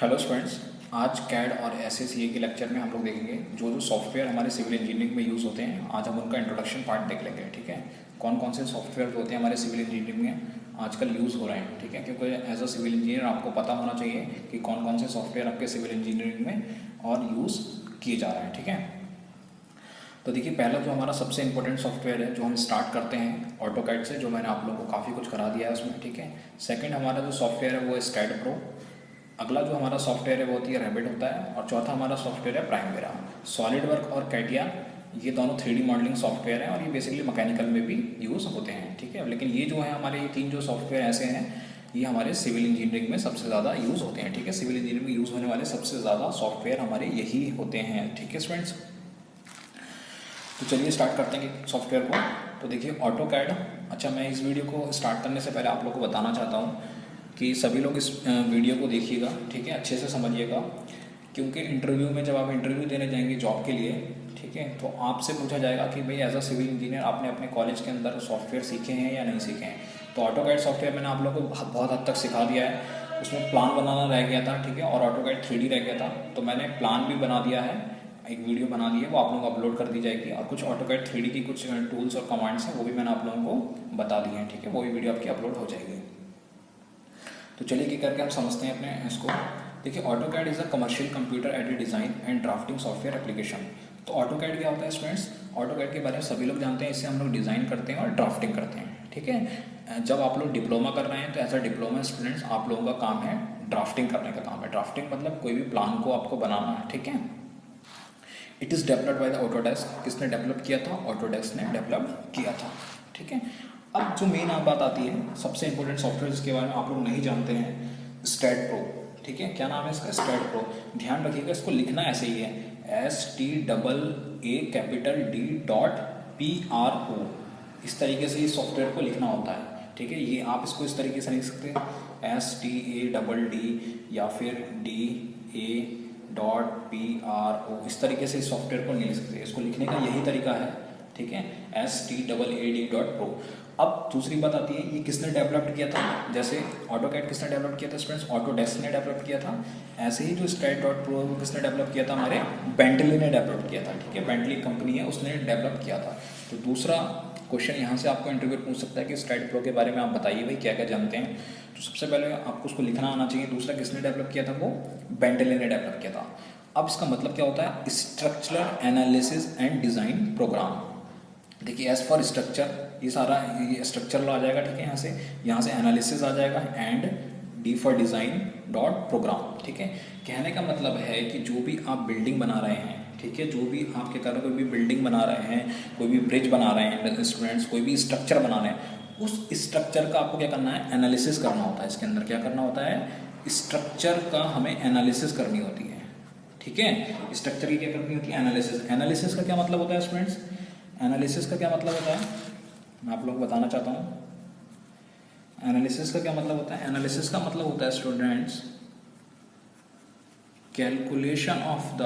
Hello students, आज CAD और एसएसीए के लेक्चर में हम लोग देखेंगे जो सॉफ्टवेयर हमारे सिविल इंजीनियरिंग में यूज़ होते हैं। आज हम उनका इंट्रोडक्शन पार्ट देख लेंगे। ठीक है, कौन कौन से सॉफ्टवेयर होते हैं हमारे सिविल इंजीनियरिंग में आजकल यूज़ हो रहे हैं। ठीक है, क्योंकि एज अ सिविल इंजीनियर आपको पता होना चाहिए कि कौन कौन से सॉफ्टवेयर आपके सिविल इंजीनियरिंग में और यूज़ किए जा रहे हैं। ठीक है, तो देखिए पहला जो हमारा सबसे इंपॉर्टेंट सॉफ्टवेयर है जो हम स्टार्ट करते हैं ऑटोकैड से, जो मैंने आप लोगों को काफ़ी कुछ करा दिया है उसमें। ठीक है, सेकंड हमारा जो सॉफ्टवेयर है वो है स्कैड प्रो। अगला जो हमारा सॉफ्टवेयर है वो होती है रैबिट होता है, और चौथा हमारा सॉफ्टवेयर है प्राइमवेरा। सॉलिड वर्क और कैटिया ये दोनों 3D मॉडलिंग सॉफ्टवेयर हैं और ये बेसिकली मैकेनिकल में भी यूज़ होते हैं। ठीक है, लेकिन ये जो है हमारे ये तीन जो सॉफ्टवेयर ऐसे हैं ये हमारे सिविल इंजीनियरिंग में सबसे ज़्यादा यूज़ होते हैं। ठीक है, सिविल इंजीनियरिंग में यूज़ होने वाले सबसे ज़्यादा सॉफ्टवेयर हमारे यही होते हैं। ठीक है स्टूडेंट्स, तो चलिए स्टार्ट करते हैं सॉफ्टवेयर को। तो देखिए ऑटोकैड, अच्छा मैं इस वीडियो को स्टार्ट करने से पहले आप लोग को बताना चाहता हूँ कि सभी लोग इस वीडियो को देखिएगा। ठीक है, अच्छे से समझिएगा, क्योंकि इंटरव्यू में जब आप इंटरव्यू देने जाएंगे जॉब के लिए, ठीक है, तो आपसे पूछा जाएगा कि भाई एज अ सिविल इंजीनियर आपने अपने कॉलेज के अंदर सॉफ्टवेयर सीखे हैं या नहीं सीखे हैं। तो ऑटोकैड सॉफ्टवेयर मैंने आप लोगों को बहुत हद तक सिखा दिया है। उसमें प्लान बनाना रह गया था, ठीक है, और ऑटोकैड 3D रह गया था। तो मैंने प्लान भी बना दिया है, एक वीडियो बना दी है, वो आप लोगों को अपलोड कर दी जाएगी। और कुछ ऑटोकैड 3D की कुछ टूल्स और कमांड्स हैं वो भी मैंने आप लोगों को बता दी हैं। ठीक है, वो भी वीडियो आपकी अपलोड हो जाएगी। तो चलिए क्या करके हम समझते हैं अपने इसको। देखिए AutoCAD is a commercial computer aided design and drafting software application. तो ऑटोकैड क्या होता है स्टूडेंट्स? ऑटोकैड के बारे में सभी लोग जानते हैं, इससे हम लोग डिज़ाइन करते हैं और ड्राफ्टिंग करते हैं। ठीक है, जब आप लोग डिप्लोमा कर रहे हैं तो एज अ डिप्लोमा स्टूडेंट्स आप लोगों का काम है ड्राफ्टिंग करने का काम है। ड्राफ्टिंग मतलब कोई भी प्लान को आपको बनाना है। ठीक है, it is developed by the Autodesk. किसने डेवलप किया था? ऑटोडेस्क ने डेवलप किया था। ठीक है, अब जो मेन बात आती है, सबसे इंपॉर्टेंट सॉफ्टवेयर जिसके बारे में आप लोग नहीं जानते हैं, स्टैड प्रो। ठीक है, क्या नाम है इसका? STAAD Pro. ध्यान रखिएगा, इसको लिखना ऐसे ही है, STAAPITAL.PRO। इस तरीके से इस सॉफ्टवेयर को लिखना होता है। ठीक है, ये आप इसको इस तरीके से लिख सकते हैं, STADD या फिर DA.PRO। इस तरीके से इस सॉफ्टवेयर को नहीं लिख सकते, इसको लिखने का यही तरीका है। ठीक है, STAAD.PRO। अब दूसरी बात आती है, ये किसने डेवलप किया था? जैसे ऑटोकैड किसने डेवलप किया था स्टूडेंट्स? ऑटोडेस्क ने डेवलप किया था। ऐसे ही जो स्टैड.प्रो किसने डेवलप किया था? हमारे बेंटली ने डेवलप किया था। ठीक है, बेंटली कंपनी है, उसने डेवलप किया था। तो दूसरा क्वेश्चन यहाँ से आपको इंटरव्यू पूछ सकता है कि स्टैड प्रो के बारे में आप बताइए भाई क्या क्या जानते हैं। तो सबसे पहले आपको उसको लिखना आना चाहिए। दूसरा किसने डेवलप किया था? वो बेंटली ने डेवलप किया था। अब इसका मतलब क्या होता है? Structural analysis and design program. देखिए एज फॉर स्ट्रक्चर, ये सारा ये स्ट्रक्चर आ जाएगा। ठीक है, यहाँ से एनालिसिस आ जाएगा, and D for design dot program. ठीक है, कहने का मतलब है कि जो भी आप बिल्डिंग बना रहे हैं, ठीक है, जो भी आप क्या कर रहे हो, कोई भी बिल्डिंग बना रहे हैं, कोई भी ब्रिज बना रहे हैं स्टूडेंट्स, कोई भी स्ट्रक्चर बना रहे हैं, उस स्ट्रक्चर का आपको क्या करना है? एनालिसिस करना होता है। इसके अंदर क्या करना होता है? स्ट्रक्चर का हमें एनालिसिस करनी होती है। ठीक है, स्ट्रक्चर की क्या करनी होती है? एनालिसिस। एनालिसिस का क्या मतलब होता है स्टूडेंट्स? एनालिसिस का क्या मतलब होता है मैं आप लोग को बताना चाहता हूँ। एनालिसिस का क्या मतलब होता है? एनालिसिस का मतलब होता है students calculation of the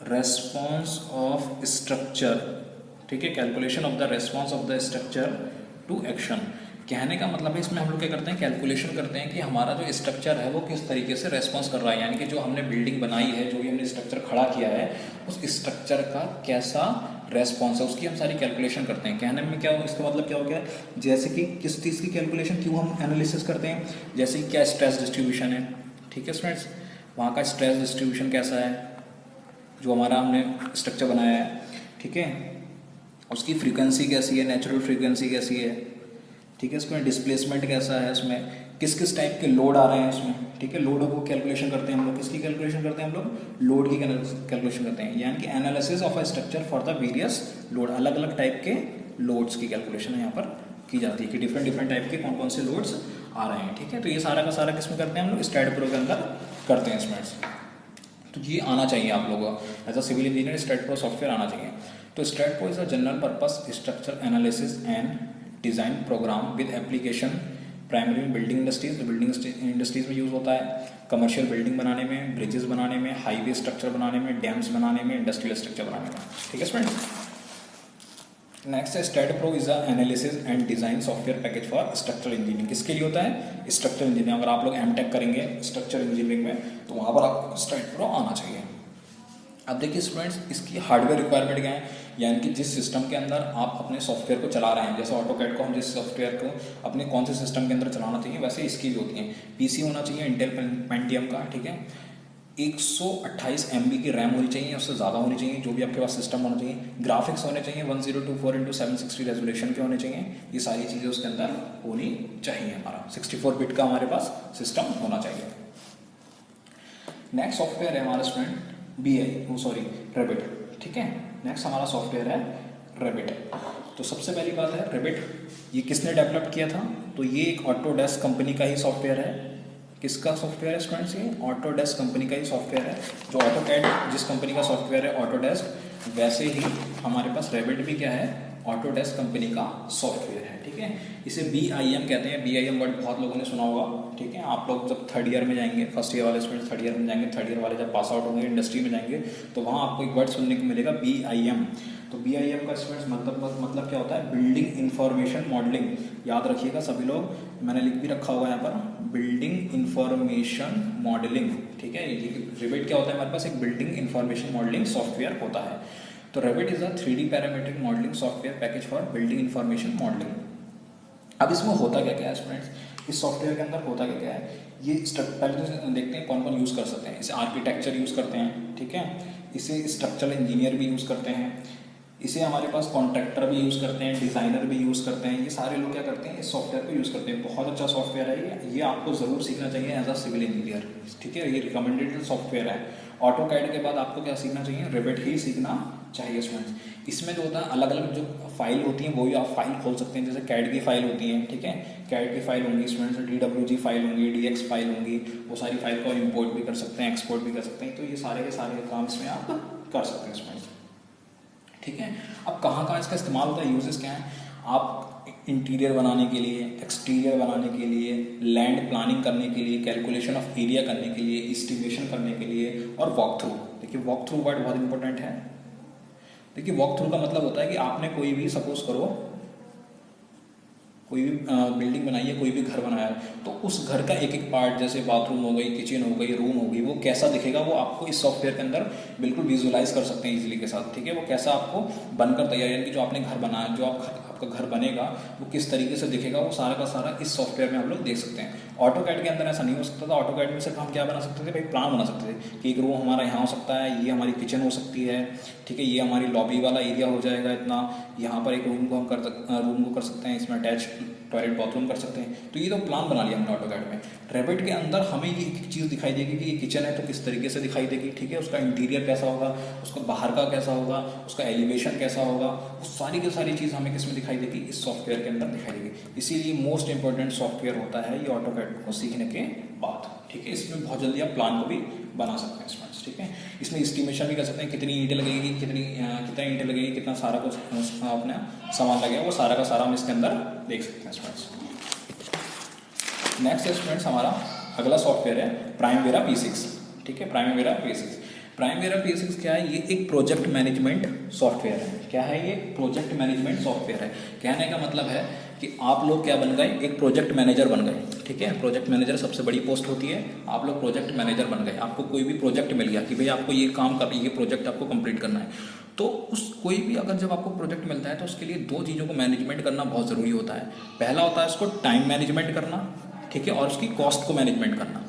response of structure. ठीक है, calculation of the response of the structure to action. कहने का मतलब है इसमें हम लोग क्या करते हैं? कैलकुलेशन करते हैं कि हमारा जो स्ट्रक्चर है वो किस तरीके से रेस्पॉन्स कर रहा है, यानी कि जो हमने बिल्डिंग बनाई है, जो भी हमने स्ट्रक्चर खड़ा किया है, उस स्ट्रक्चर का कैसा रेस्पॉन्स है, उसकी हम सारी कैलकुलेशन करते हैं। कहने में क्या हो, इसका मतलब क्या हो गया? जैसे कि किस चीज़ की कैलकुलेशन क्यों हम एनालिसिस करते हैं? जैसे कि क्या स्ट्रेस डिस्ट्रीब्यूशन है। ठीक है स्टूडेंट्स, वहाँ का स्ट्रेस डिस्ट्रीब्यूशन कैसा है जो हमारा हमने स्ट्रक्चर बनाया है। ठीक है, उसकी फ्रीक्वेंसी कैसी है, नेचुरल फ्रीक्वेंसी कैसी है। ठीक है, इसमें डिस्प्लेसमेंट कैसा है, उसमें किस किस टाइप के लोड आ रहे हैं उसमें। ठीक है, लोड को कैलकुलेशन करते हैं हम लोग। किसकी कैलकुलेशन करते हैं हम लोग? लोड की कैलकुलेशन करते हैं, यानी कि analysis of a structure for the various load. अलग अलग टाइप के लोड्स की कैलकुलेशन यहाँ पर की जाती है कि डिफरेंट टाइप के कौन कौन से लोड्स आ रहे हैं। ठीक है, तो ये सारा का सारा किसमें करते हैं हम लोग? स्टैड प्रो के अंदर करते हैं स्टूडेंट्स। तो ये आना चाहिए आप लोगों को as a civil engineer, STAAD Pro software आना चाहिए। तो STAAD Pro is a general purpose structure analysis and design program with application primary building industries. Building industries में यूज़ होता है, कमर्शियल बिल्डिंग बनाने में, ब्रिजेस बनाने में, हाईवे स्ट्रक्चर बनाने में, डैम्स बनाने में, इंडस्ट्रियल स्ट्रक्चर बनाने में। ठीक है स्टूडेंट्स, नेक्स्ट है STAAD Pro is a analysis and design software package for structural engineering. किसके लिए होता है? Structural engineering. अगर आप लोग एमटेक करेंगे स्ट्रक्चरल इंजीनियरिंग में तो वहाँ पर आपको स्टैड प्रो आना चाहिए। अब देखिए स्टूडेंट्स, इसकी हार्डवेयर रिक्वायरमेंट क्या है, यानी कि जिस सिस्टम के अंदर आप अपने सॉफ्टवेयर को चला रहे हैं, जैसे ऑटोकैड को हम जिस सॉफ्टवेयर को अपने कौन से सिस्टम के अंदर चलाना चाहिए, वैसे इसकी भी होती है। पीसी होना चाहिए इंटेल पेंटियम का, ठीक है। 128 MB की रैम होनी चाहिए, उससे ज़्यादा होनी चाहिए। जो भी आपके पास सिस्टम होना चाहिए, ग्राफिक्स होने चाहिए 1024x760 रेजोल्यूशन के होने चाहिए। ये सारी चीज़ें उसके अंदर होनी चाहिए। हमारा 64 बिट का हमारे पास सिस्टम होना चाहिए। नेक्स्ट सॉफ्टवेयर है हमारा स्टूडेंट रेबिट, ठीक है। नेक्स्ट हमारा सॉफ्टवेयर है रेबिट। तो सबसे पहली बात है रेबिट, ये किसने डेवलप किया था? तो ये एक ऑटोडेस्क कंपनी का ही सॉफ्टवेयर है। किसका सॉफ्टवेयर है स्टूडेंट्स? ये ऑटोडेस्क कंपनी का ही सॉफ्टवेयर है। जो ऑटोकैड जिस कंपनी का सॉफ्टवेयर है ऑटोडेस्क, वैसे ही हमारे पास रेबिट भी क्या है? ऑटोडेस्क कंपनी का सॉफ्टवेयर है, ठीक है। इसे BIM कहते हैं। BIM वर्ड बहुत लोगों ने सुना होगा, ठीक है। आप लोग जब थर्ड ईयर में जाएंगे, फर्स्ट ईयर वाले स्टूडेंट थर्ड ईयर में जाएंगे, थर्ड ईयर वाले जब पास आउट होंगे इंडस्ट्री में जाएंगे, तो वहाँ आपको एक वर्ड सुनने को मिलेगा BIM। तो BIM का स्टूडेंट्स मतलब क्या होता है? Building information modelling. याद रखिएगा सभी लोग, मैंने लिख भी रखा होगा यहाँ पर, बिल्डिंग इंफॉर्मेशन मॉडलिंग, ठीक है। रेबिट क्या होता है? हमारे पास एक बिल्डिंग इंफॉर्मेशन मॉडलिंग सॉफ्टवेयर होता है। तो rebate is a 3D parametric modelling software package for building information modelling. अब इसमें होता क्या क्या है स्टूडेंट्स? इस सॉफ्टवेयर के अंदर होता क्या क्या है? ये पहले तो देखते हैं कौन कौन यूज़ कर सकते हैं। इसे आर्किटेक्चर यूज़ करते हैं, ठीक है। इसे स्ट्रक्चरल इंजीनियर भी यूज़ करते हैं। इसे हमारे पास कॉन्ट्रैक्टर भी यूज़ करते हैं, डिज़ाइनर भी यूज़ करते हैं। ये सारे लोग क्या करते हैं? इस सॉफ्टवेयर को यूज़ करते हैं। बहुत अच्छा सॉफ्टवेयर है ये आपको ज़रूर सीखना चाहिए एज अ सिविल इंजीनियर, ठीक है। ये रिकमेंडेड सॉफ्टवेयर है। ऑटोकैड के बाद आपको क्या सीखना चाहिए? रेबिट ही सीखना चाहिए स्टूडेंट्स। इसमें जो होता है अलग अलग जो फाइल होती हैं वो भी आप फाइल खोल सकते हैं। जैसे कैड की फाइल होती है, ठीक है। कैड की फाइल होंगी स्टूडेंट्स, DWG फाइल होंगी, DX फाइल होंगी। वो सारी फाइल को इंपोर्ट भी कर सकते हैं, एक्सपोर्ट भी कर सकते हैं। तो ये सारे के सारे काम इसमें आप कर सकते हैं स्टूडेंट्स, ठीक है। अब कहाँ इसका इस्तेमाल होता है, यूजेस क्या है? आप इंटीरियर बनाने के लिए, एक्सटीरियर बनाने के लिए, लैंड प्लानिंग करने के लिए, कैलकुलेशन ऑफ एरिया करने के लिए, एस्टिमेशन करने के लिए, और वॉक थ्रू। देखिए वॉक थ्रू वर्ड बहुत इंपॉर्टेंट है। देखिए वॉक थ्रू का मतलब होता है कि आपने कोई भी सपोज करो कोई भी बिल्डिंग बनाई है, कोई भी घर बनाया है, तो उस घर का एक एक पार्ट, जैसे बाथरूम हो गई, किचन हो गई, रूम हो गई, वो कैसा दिखेगा वो आपको इस सॉफ्टवेयर के अंदर बिल्कुल विजुअलाइज कर सकते हैं इजीली के साथ, ठीक है। वो कैसा आपको बनकर तैयार, यानी कि जो आपने घर बनाया, जो आपका घर बनेगा वो किस तरीके से दिखेगा, वो सारा का सारा इस सॉफ्टवेयर में हम लोग देख सकते हैं। ऑटोकैड के अंदर ऐसा नहीं हो सकता था। ऑटोकैड में सिर्फ हम क्या बना सकते थे भाई? प्लान बना सकते थे कि एक रूम हमारा यहाँ हो सकता है, ये हमारी किचन हो सकती है, ठीक है, ये हमारी लॉबी वाला एरिया हो जाएगा इतना, यहाँ पर एक रूम को कर सकते हैं, इसमें अटैच टॉयलेट बाथरूम कर सकते हैं। तो ये तो प्लान बना लिया हमने ऑटोकैड में। रेबिट के अंदर हमें ये एक चीज़ दिखाई देगी कि ये किचन है तो किस तरीके से दिखाई देगी, ठीक है। उसका इंटीरियर कैसा होगा, उसका बाहर का कैसा होगा, उसका एलिवेशन कैसा होगा, वो सारी की सारी चीज़ हमें किसमें दिखाई देगी? इस सॉफ्टवेयर के अंदर दिखाई देगी। इसीलिए मोस्ट इंपॉर्टेंट सॉफ्टवेयर होता है ये ऑटोकैड को सीखने के बाद, ठीक है। इसमें बहुत जल्दी आप प्लान को भी बना सकते हैं स्टूडेंट्स, ठीक है। इसमें एस्टिमेशन भी कर सकते हैं, कितनी ईंटें लगेगी, कितना ईंटें लगेगी, कितना सारा कुछ अपना सामान लगेगा, वो सारा का सारा हम इसके अंदर देख सकते हैं स्टूडेंट्स। नेक्स्ट है स्टूडेंट्स हमारा अगला सॉफ्टवेयर है प्राइमवेरा P6, ठीक है। प्राइमवेरा P6 क्या है? ये एक प्रोजेक्ट मैनेजमेंट सॉफ्टवेयर है। क्या है ये? प्रोजेक्ट मैनेजमेंट सॉफ्टवेयर है। कहने का मतलब है कि आप लोग क्या बन गए? एक प्रोजेक्ट मैनेजर बन गए, ठीक है। प्रोजेक्ट मैनेजर सबसे बड़ी पोस्ट होती है। आप लोग प्रोजेक्ट मैनेजर बन गए। आपको कोई भी प्रोजेक्ट मिल गया कि भाई आपको ये काम कर, ये प्रोजेक्ट आपको कंप्लीट करना है, तो उस कोई भी अगर जब आपको प्रोजेक्ट मिलता है तो उसके लिए दो चीज़ों को मैनेजमेंट करना बहुत ज़रूरी होता है। पहला होता है उसको टाइम मैनेजमेंट करना, ठीक है, और उसकी कॉस्ट को मैनेजमेंट करना,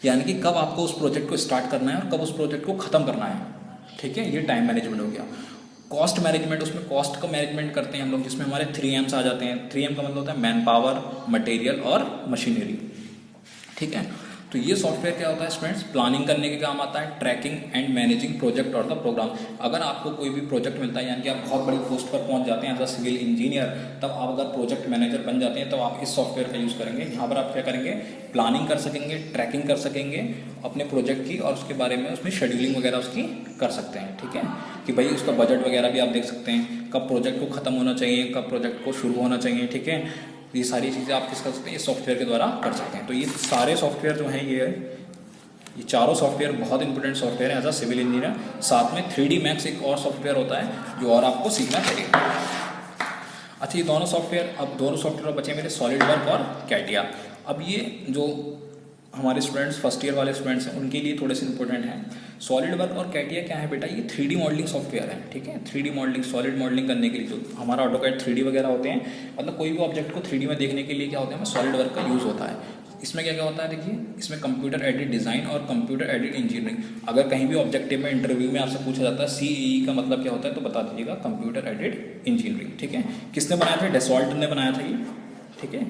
यानी कि कब आपको उस प्रोजेक्ट को स्टार्ट करना है और कब उस प्रोजेक्ट को ख़त्म करना है, ठीक है। ये टाइम मैनेजमेंट हो गया। कॉस्ट मैनेजमेंट, उसमें कॉस्ट का मैनेजमेंट करते हैं हम लोग, जिसमें हमारे 3Ms आ जाते हैं। 3M का मतलब होता है मैन पावर, मटेरियल और मशीनरी, ठीक है। तो ये सॉफ्टवेयर क्या होता है स्टूडेंट्स? प्लानिंग करने के काम आता है, ट्रैकिंग एंड मैनेजिंग प्रोजेक्ट और द प्रोग्राम। अगर आपको कोई भी प्रोजेक्ट मिलता है, यानी कि आप बहुत बड़ी पोस्ट पर पहुंच जाते हैं एज अ सिविल इंजीनियर, तब आप अगर प्रोजेक्ट मैनेजर बन जाते हैं तब आप इस सॉफ्टवेयर का यूज़ करेंगे। यहाँ पर आप क्या करेंगे? प्लानिंग कर सकेंगे, ट्रैकिंग कर सकेंगे अपने प्रोजेक्ट की, और उसके बारे में उसमें शेड्यूलिंग वगैरह उसकी कर सकते हैं, ठीक है। कि भाई उसका बजट वगैरह भी आप देख सकते हैं, कब प्रोजेक्ट को ख़त्म होना चाहिए, कब प्रोजेक्ट को शुरू होना चाहिए, ठीक है। ये सारी चीज़ें आप किस कर सकते हैं? इस सॉफ्टवेयर के द्वारा कर सकते हैं। तो ये सारे सॉफ्टवेयर जो हैं, ये चारों सॉफ्टवेयर बहुत इंपॉर्टेंट सॉफ्टवेयर है एज अ सिविल इंजीनियर। साथ में 3D Max एक और सॉफ्टवेयर होता है जो और आपको सीखना चाहिए। अच्छा, ये दोनों सॉफ्टवेयर, अब दोनों सॉफ्टवेयर बचे मेरे सॉलिड वर्क और कैटिया। अब ये जो हमारे स्टूडेंट्स फर्स्ट ईयर वाले स्टूडेंट्स हैं उनके लिए थोड़े से इंपॉर्टेंट हैं। सॉलिड वर्क और कैटिया क्या है बेटा, ये 3D मॉडलिंग सॉफ्टवेयर है, ठीक है। 3D मॉडलिंग, सॉलिड मॉडलिंग करने के लिए जो हमारा ऑटोकैड 3D वगैरह होते हैं, मतलब कोई भी ऑब्जेक्ट को 3D में देखने के लिए क्या होता है, हमें सॉलिड वर्क का यूज़ होता है। इसमें क्या क्या होता है देखिए, इसमें कंप्यूटर एडेड डिज़ाइन और कंप्यूटर एडेड इंजीनियरिंग। अगर कहीं भी ऑब्जेक्टिव में इंटरव्यू में आपसे पूछा जाता है CAE का मतलब क्या होता है, तो बता दीजिएगा कंप्यूटर एडेड इंजीनियरिंग, ठीक है। किसने बनाया था, डेसॉल्ट ने बनाया था ये, ठीक है।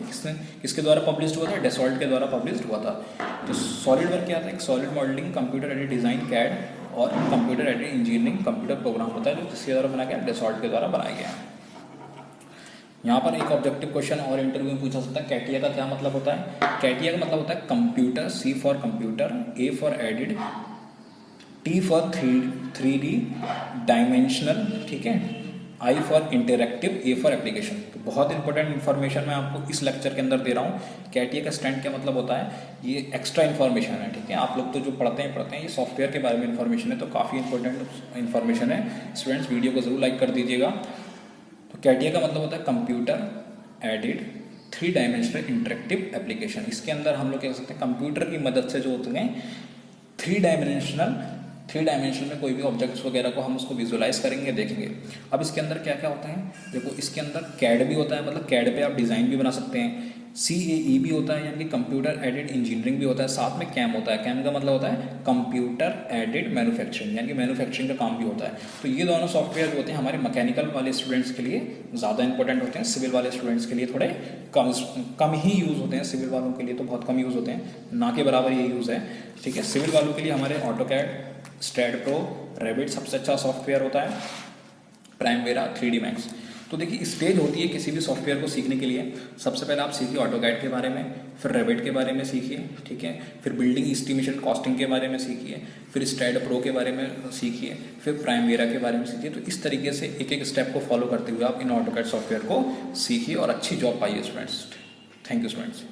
किसके द्वारा पब्लिश हुआ था, डेसॉल्ट के द्वारा पब्लिश हुआ था। तो सॉलिड वर्क क्या था, एक solid modelling, computer aided design CAD और computer aided engineering computer program होता है जो किसके द्वारा बनाया गया, डेसॉल्ट के द्वारा बनाया गया। यहाँ पर एक ऑब्जेक्टिव क्वेश्चन और इंटरव्यू में पूछा सकता है, कैटिया का क्या मतलब होता है। कैटिया का मतलब होता है computer, C for computer, A for added, T for 3D dimensional, ठीक है, I for interactive, A for application. तो बहुत इंपॉर्टेंट इन्फॉर्मेशन मैं आपको इस लेक्चर के अंदर दे रहा हूँ। कैटिया का स्टैंड क्या मतलब होता है, ये एक्स्ट्रा इन्फॉर्मेशन है, ठीक है। आप लोग तो जो पढ़ते हैं ये सॉफ्टवेयर के बारे में इन्फॉर्मेशन है, तो काफ़ी इंपॉर्टेंट इन्फॉर्मेशन है। स्टूडेंट्स वीडियो को ज़रूर लाइक कर दीजिएगा। तो कैटिया का मतलब होता है computer aided 3 dimensional interactive application. इसके अंदर हम लोग कह सकते हैं कंप्यूटर की मदद से जो होते हैं 3 डायमेंशनल में कोई भी ऑब्जेक्ट्स वगैरह को हम उसको विजुअलाइज करेंगे, देखेंगे। अब इसके अंदर क्या क्या होता है, देखो इसके अंदर कैड भी होता है, मतलब कैड पे आप डिज़ाइन भी बना सकते हैं। CAE भी होता है, यानी कि कंप्यूटर एडेड इंजीनियरिंग भी होता है। साथ में कैम होता है। कैम का मतलब होता है कंप्यूटर एडेड मैन्युफैक्चरिंग, यानी कि मैन्युफैक्चरिंग का काम भी होता है। तो ये दोनों सॉफ्टवेयर जो होते हैं हमारे मैकेनिकल वाले स्टूडेंट्स के लिए ज़्यादा इंपॉर्टेंट होते हैं, सिविल वाले स्टूडेंट्स के लिए थोड़े कम ही यूज़ होते हैं। सिविल वालों के लिए तो बहुत कम यूज़ होते हैं, ना के बराबर ये यूज़ है, ठीक है। सिविल वालों के लिए हमारे ऑटोकैड, स्टैड प्रो, रेविट सबसे अच्छा सॉफ्टवेयर होता है, प्राइमवेरा, 3D मैक्स। तो देखिए स्टेज होती है किसी भी सॉफ्टवेयर को सीखने के लिए। सबसे पहले आप सीखिए ऑटोकैड के बारे में, फिर रेविट के बारे में सीखिए, ठीक है। फिर बिल्डिंग एस्टिमेशन कॉस्टिंग के बारे में सीखिए, फिर स्टैड प्रो के बारे में सीखिए, फिर प्राइमवेरा के बारे में सीखिए। तो इस तरीके से एक एक स्टेप को फॉलो करते हुए आप इन ऑटोकैड सॉफ्टवेयर को सीखिए और अच्छी जॉब पाइए स्टूडेंट्स। Thank you students.